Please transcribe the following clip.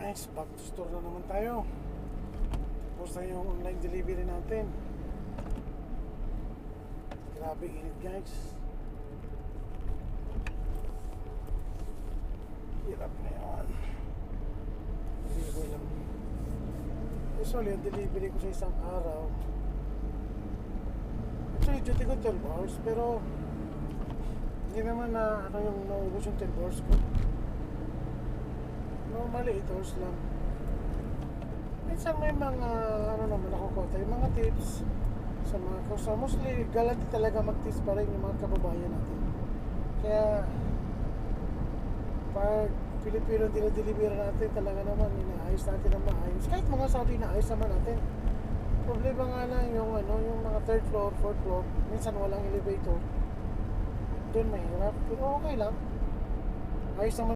Guys, back to store na naman tayo. Tapos na yung online delivery natin. Grabe init guys. Hirap na yun. Delivery lang. Usually yung delivery ko sa isang araw, actually duty ko 12 hours, pero hindi naman na ano yung naubos yung 12 hours ko. Normally 8 hours lang. Minsan may mga ano naman nakukuha tayo, mga tips sa mga customer. Mostly galante talaga mag-tips pa rin yung mga kababayan natin. Kaya pag Pilipino dinideliver natin, talaga naman inaayos natin ang maayos. Kahit mga Saudi inaayos naman natin. Problema nga lang yung ano, yung mga 3rd floor, 4th floor, minsan walang elevator. Doon mahirap, pero okay lang. Ayos naman.